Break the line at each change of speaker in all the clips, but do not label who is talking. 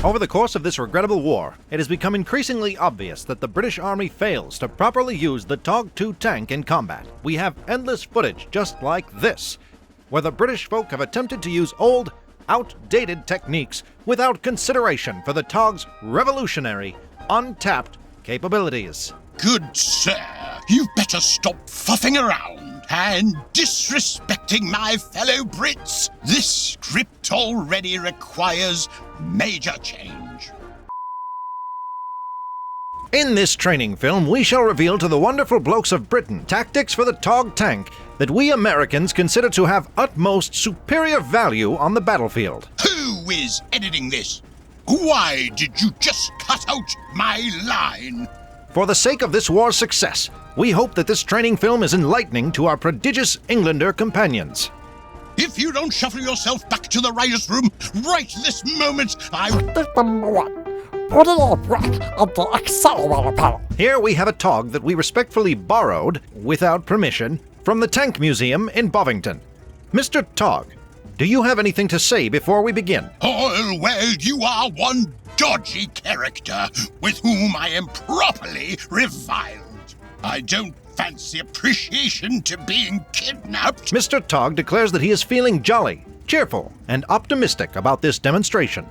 Over the course of this regrettable war, it has become increasingly obvious that the British Army fails to properly use the Tog II tank in combat. We have endless footage just like this, where the British folk have attempted to use old, outdated techniques without consideration for the Tog's revolutionary, untapped capabilities.
Good sir, you've better stop fuffing around and disrespecting my fellow Brits. This script already requires major change.
In this training film, we shall reveal to the wonderful blokes of Britain tactics for the Tog tank that we Americans consider to have utmost superior value on the battlefield.
Who is editing this? Why did you just cut out my line?
For the sake of this war's success, we hope that this training film is enlightening to our prodigious Englander companions.
If you don't shuffle yourself back to the writer's room right this moment,
Number 1. Put your brick into accelerator panel.
Here we have a Tog that we respectfully borrowed, without permission, from the Tank Museum in Bovington. Mr. Tog, do you have anything to say before we begin?
Oh, well, you are one dodgy character with whom I am properly reviled. I don't fancy appreciation to being kidnapped.
Mr. Tog declares that he is feeling jolly, cheerful, and optimistic about this demonstration.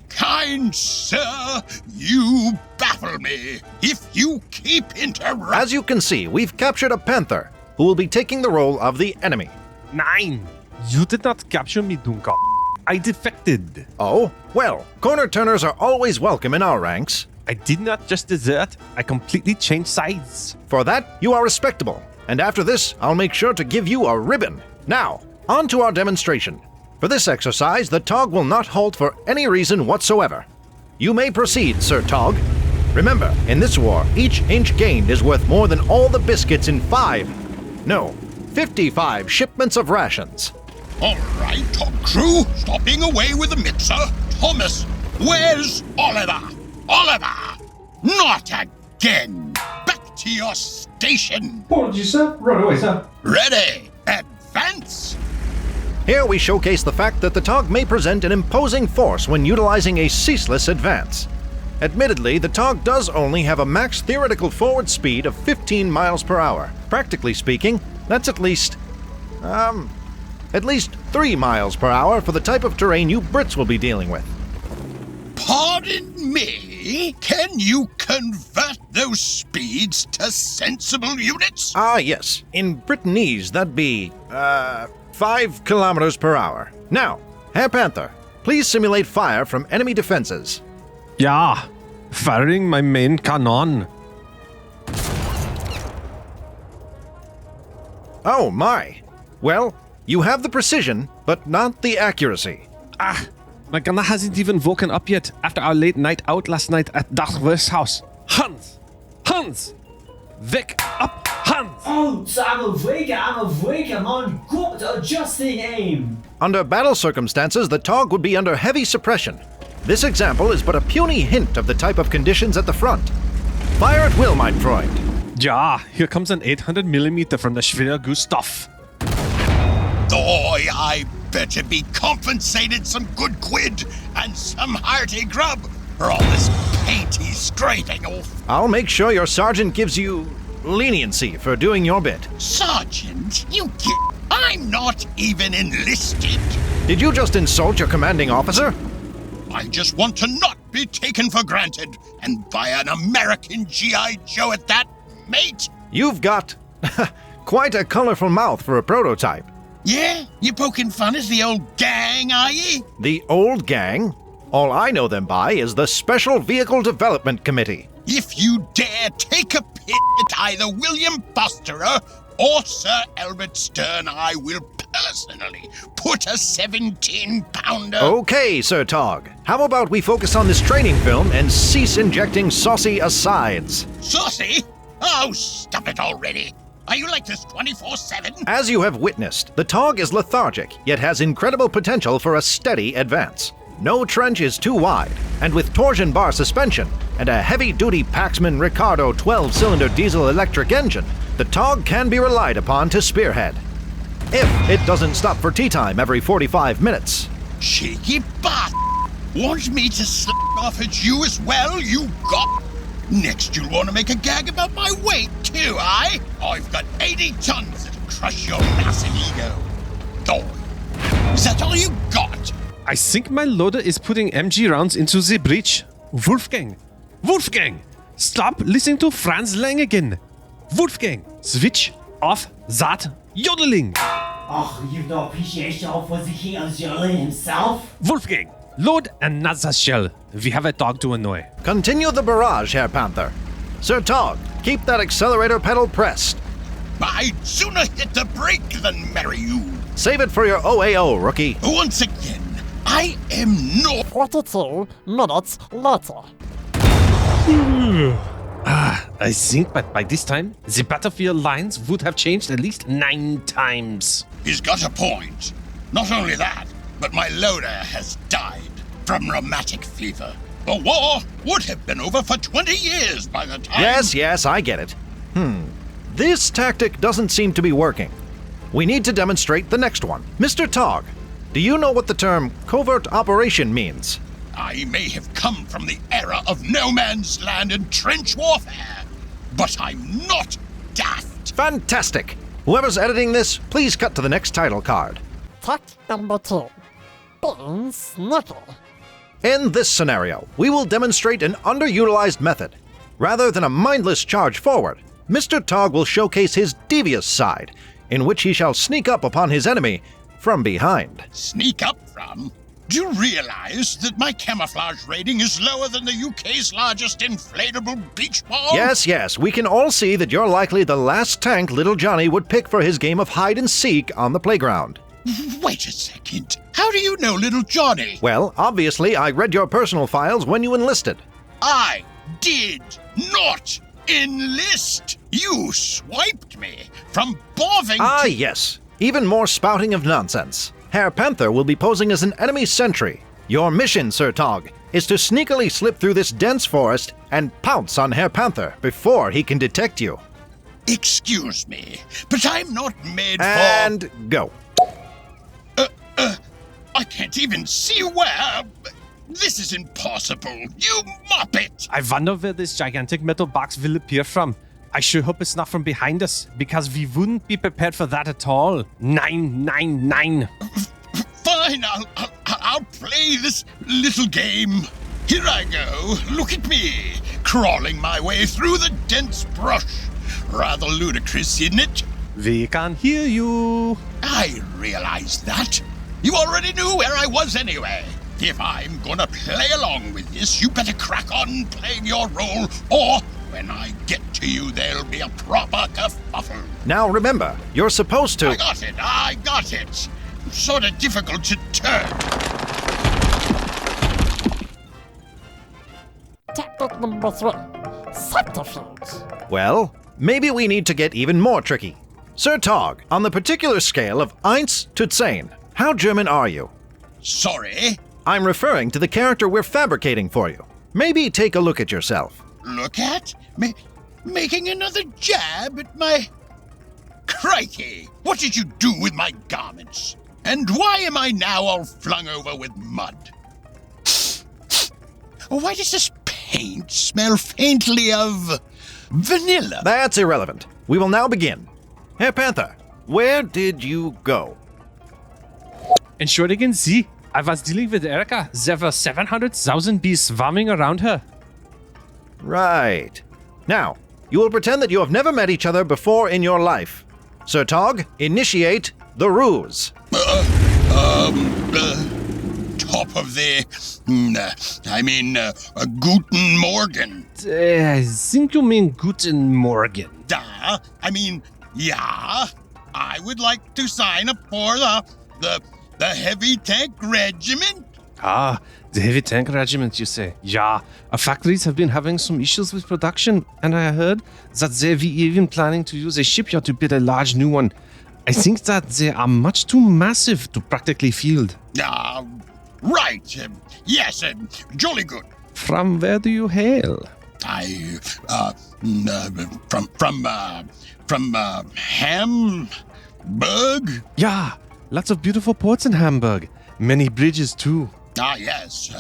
Kind sir, you baffle me. If you keep interrupting...
As you can see, we've captured a Panther, who will be taking the role of the enemy.
Nein! You did not capture me, Duncan. I defected.
Oh? Well, corner turners are always welcome in our ranks.
I did not just desert, I completely changed sides.
For that, you are respectable. And after this, I'll make sure to give you a ribbon. Now, on to our demonstration. For this exercise, the Tog will not halt for any reason whatsoever. You may proceed, Sir Tog. Remember, in this war, each inch gained is worth more than all the biscuits in 55 shipments of rations.
All right, Tog crew, stop being away with the mixer. Thomas, where's Oliver? Oliver! Not again! Back to your station!
Apologies, sir. Right away, sir.
Ready! Advance!
Here we showcase the fact that the Tog may present an imposing force when utilizing a ceaseless advance. Admittedly, the Tog does only have a max theoretical forward speed of 15 miles per hour. Practically speaking, that's at least 3 miles per hour for the type of terrain you Brits will be dealing with.
Pardon me? Can you convert those speeds to sensible units?
Ah, yes. In Brittanyse, that'd be, 5 kilometers per hour. Now, Herr Panther, please simulate fire from enemy defenses.
Ja, firing my main cannon.
Oh my. Well, you have the precision, but not the accuracy.
My gunner hasn't even woken up yet after our late night out last night at Dagwer's house. Hans! Hans! Wake up, Hans!
Oh, I'm awake, I'm on God, adjusting aim.
Under battle circumstances, the Tog would be under heavy suppression. This example is but a puny hint of the type of conditions at the front. Fire at will, mein Freund.
Ja, here comes an 800mm from the Schwer Gustav.
Boy, I better be compensated some good quid and some hearty grub for all this painty scraping off.
I'll make sure your sergeant gives you leniency for doing your bit.
Sergeant, you get... I'm not even enlisted.
Did you just insult your commanding officer?
I just want to not be taken for granted, and by an American G.I. Joe at that, mate.
You've got quite a colorful mouth for a prototype.
Yeah? You poking fun at the old gang, are ye?
The old gang? All I know them by is the Special Vehicle Development Committee.
If you dare take a pit at either William Fosterer or Sir Albert Stern, I will personally put a 17-pounder...
Okay, Sir Tog. How about we focus on this training film and cease injecting saucy asides?
Saucy? Oh, stop it already. Are you like this 24/7?
As you have witnessed, the Tog is lethargic, yet has incredible potential for a steady advance. No trench is too wide, and with torsion bar suspension and a heavy-duty Paxman Ricardo 12-cylinder diesel-electric engine, the Tog can be relied upon to spearhead. If it doesn't stop for tea time every 45 minutes.
Cheeky bot! Want me to slap off at you as well, you got? Next you'll want to make a gag about my weight, too, eh? I've got 80 tons that'll crush your massive ego. Oh, is that all you got?
I think my loader is putting MG rounds into the breach. Wolfgang! Wolfgang! Stop listening to Franz Lang again! Wolfgang! Switch off that yodeling!
Oh, you've no appreciation for the king of Jolin himself?
Wolfgang! Load another shell. We have a dog to annoy.
Continue the barrage, Herr Panther. Sir Tog, keep that accelerator pedal pressed.
I'd sooner hit the brake than marry you.
Save it for your OAO, rookie.
Once again, I am no...
42 minutes later.
I think that by this time, the battlefield lines would have changed at least 9 times.
He's got a point. Not only that, but my loader has died from rheumatic fever. The war would have been over for 20 years by the time...
Yes, I get it. This tactic doesn't seem to be working. We need to demonstrate the next one. Mr. Tog, do you know what the term covert operation means?
I may have come from the era of no man's land and trench warfare, but I'm not daft.
Fantastic! Whoever's editing this, please cut to the next title card.
Tack number 2. Being sneaky.
In this scenario, we will demonstrate an underutilized method. Rather than a mindless charge forward, Mr. Tog will showcase his devious side, in which he shall sneak up upon his enemy from behind.
Sneak up from? Do you realize that my camouflage rating is lower than the UK's largest inflatable beach ball?
Yes, we can all see that you're likely the last tank little Johnny would pick for his game of hide and seek on the playground.
Wait a second. How do you know little Johnny?
Well, obviously, I read your personal files when you enlisted.
I did not enlist. You swiped me from Bovington.
Ah, yes. Even more spouting of nonsense. Herr Panther will be posing as an enemy sentry. Your mission, Sir Tog, is to sneakily slip through this dense forest and pounce on Herr Panther before he can detect you.
Excuse me, but I'm not made
And go.
I can't even see where. This is impossible. You muppet.
I wonder where this gigantic metal box will appear from. I sure hope it's not from behind us, because we wouldn't be prepared for that at all. 999.
Fine, I'll play this little game. Here I go. Look at me, crawling my way through the dense brush. Rather ludicrous, isn't it?
We can hear you.
I realize that. You already knew where I was anyway. If I'm gonna play along with this, you better crack on playing your role, or when I get to you, there'll be a proper kerfuffle.
Now remember, you're supposed to...
I got it. Sort of difficult to turn.
Tactic number 3. Subterfuge.
Well, maybe we need to get even more tricky. Sir Tog, on the particular scale of 1 to 10, how German are you?
Sorry?
I'm referring to the character we're fabricating for you. Maybe take a look at yourself.
Look at? Making another jab at my... Crikey! What did you do with my garments? And why am I now all flung over with mud? Why does this paint smell faintly of... vanilla?
That's irrelevant. We will now begin. Herr Panther, where did you go?
Entschuldigen Sie, I was dealing with Erica. There were 700,000 bees swarming around her.
Right. Now, you will pretend that you have never met each other before in your life. Sir Tog, initiate the ruse.
Top of the... Guten Morgen.
I think you mean Guten Morgen.
Duh. Yeah. I would like to sign up for the heavy tank regiment.
Ah, the heavy tank regiment, you say? Yeah, our factories have been having some issues with production, and I heard that they're even planning to use a shipyard to build a large new one. I think that they are much too massive to practically field.
Right. Yes, jolly good.
From where do you hail?
From Hamburg?
Yeah, lots of beautiful ports in Hamburg. Many bridges, too.
Ah, yes,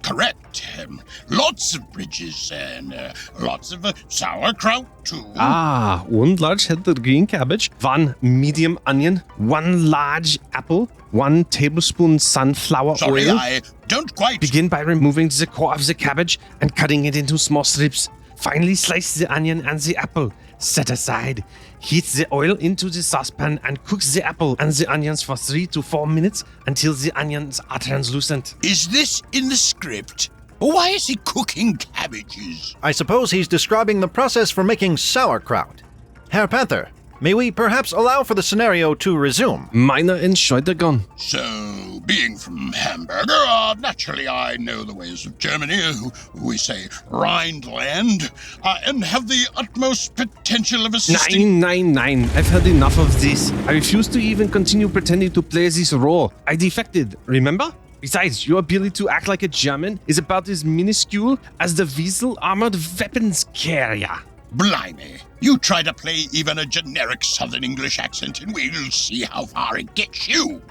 correct. Lots of bridges and lots of sauerkraut, too.
Ah, 1 large head of green cabbage, 1 medium onion, 1 large apple, 1 tablespoon sunflower
Sorry,
oil.
I don't quite...
Begin by removing the core of the cabbage and cutting it into small strips. Finally, slice the onion and the apple. Set aside. Heat the oil into the saucepan and cook the apple and the onions for 3 to 4 minutes until the onions are translucent.
Is this in the script? Why is he cooking cabbages?
I suppose he's describing the process for making sauerkraut. Herr Panther, may we perhaps allow for the scenario to resume?
Meine Entschuldigung.
So, being from Hamburger, naturally I know the ways of Germany, we say Rhineland, and have the utmost potential of assisting...
Nein. I've had enough of this. I refuse to even continue pretending to play this role. I defected, remember? Besides, your ability to act like a German is about as minuscule as the Wiesel armored weapons carrier.
Blimey, you try to play even a generic Southern English accent and we'll see how far it gets you.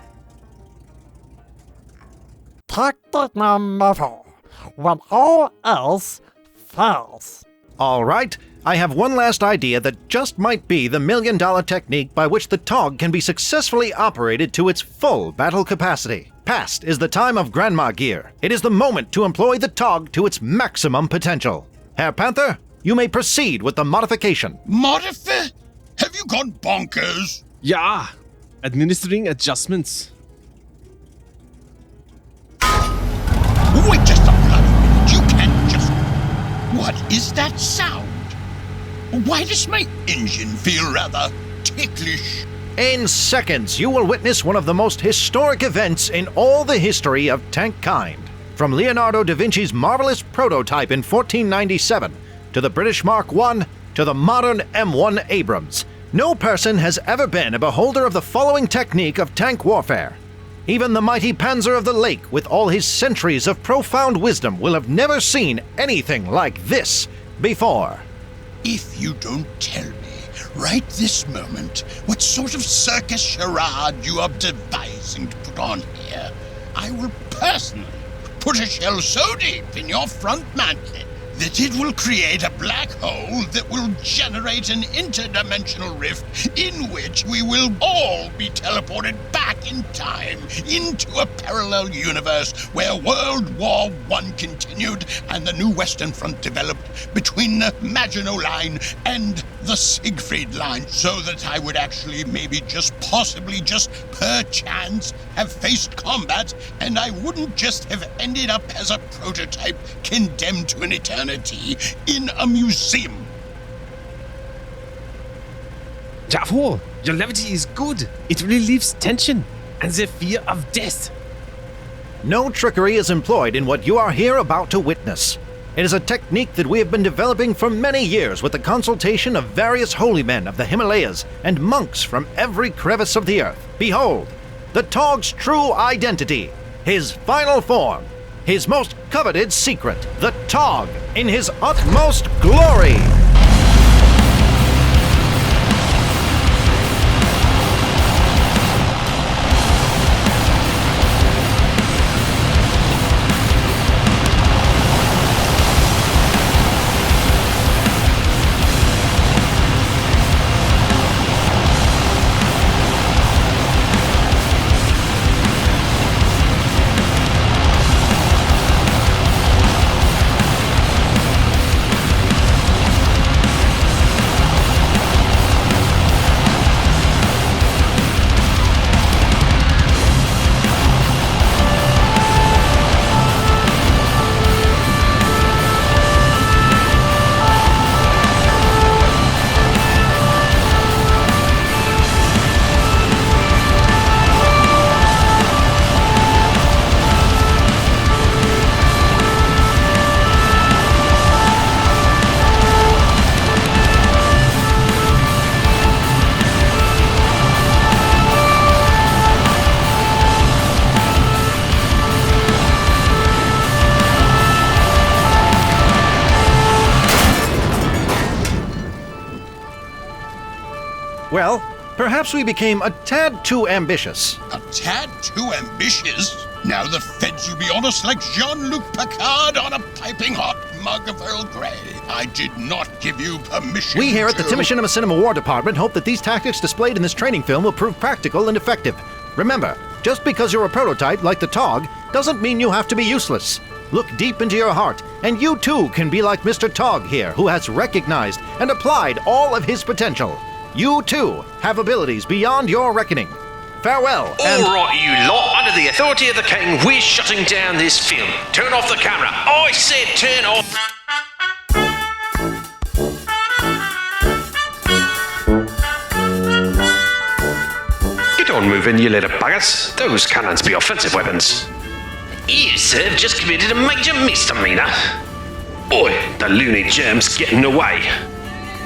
Tactic number 4. When all else fails.
All right, I have one last idea that just might be the $1 million technique by which the Tog can be successfully operated to its full battle capacity. Past is the time of Grandma gear. It is the moment to employ the Tog to its maximum potential. Herr Panther, you may proceed with the modification.
Modify? Have you gone bonkers?
Ja, administering adjustments.
Wait just a bloody minute, you can't just... What is that sound? Why does my engine feel rather ticklish?
In seconds, you will witness one of the most historic events in all the history of tankkind. From Leonardo da Vinci's marvelous prototype in 1497, to the British Mark I, to the modern M1 Abrams, no person has ever been a beholder of the following technique of tank warfare. Even the mighty Panzer of the Lake, with all his centuries of profound wisdom, will have never seen anything like this before.
If you don't tell me, right this moment, what sort of circus charade you are devising to put on here, I will personally put a shell so deep in your front mantle that it will create a black hole that will generate an interdimensional rift in which we will all be teleported back in time into a parallel universe where World War I continued and the new Western Front developed between the Maginot Line and the Siegfried Line, so that I would actually maybe just possibly just perchance have faced combat, and I wouldn't just have ended up as a prototype condemned to an eternity in a museum.
Jawohl, your levity is good. It relieves tension and the fear of death.
No trickery is employed in what you are here about to witness. It is a technique that we have been developing for many years with the consultation of various holy men of the Himalayas and monks from every crevice of the earth. Behold, the Tog's true identity, his final form, his most coveted secret, the Tog in his utmost glory. Well, perhaps we became a tad too ambitious.
A tad too ambitious? Now the feds will be on us like Jean-Luc Picard on a piping hot mug of Earl Grey. I did not give you permission
We here at the
to...
Timoshinima Cinema War Department hope that these tactics displayed in this training film will prove practical and effective. Remember, just because you're a prototype like the Tog doesn't mean you have to be useless. Look deep into your heart, and you too can be like Mr. Tog here, who has recognized and applied all of his potential. You too have abilities beyond your reckoning. Farewell, and...
All right, you lot. Under the authority of the king, we're shutting down this film. Turn off the camera. I said turn off. Get on moving, you little buggers. Those cannons be offensive weapons. You, sir, have just committed a major misdemeanor. Oi, the loony germ's getting away.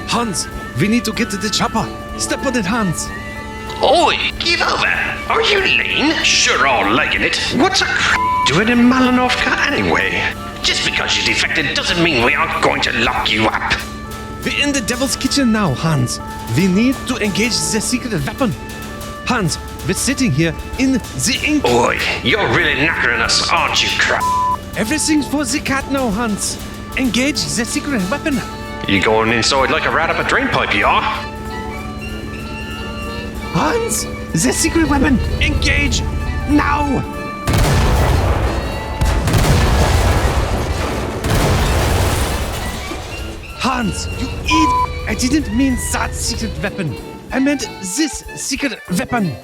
Hans, we need to get to the chopper. Step on it, Hans.
Oi, give over. Are you lean? Sure are legging it. What's a doing in Malinovka anyway? Just because you defected doesn't mean we aren't going to lock you up.
We're in the devil's kitchen now, Hans. We need to engage the secret weapon. Hans, we're sitting here in the ink.
Oi, you're really knackering us, aren't you, crap?
Everything's for the cat now, Hans. Engage the secret weapon.
You going inside like a rat up a drain pipe, you are?
Hans, the secret weapon. Engage now. Hans, you idiot. I didn't mean that secret weapon. I meant this secret weapon.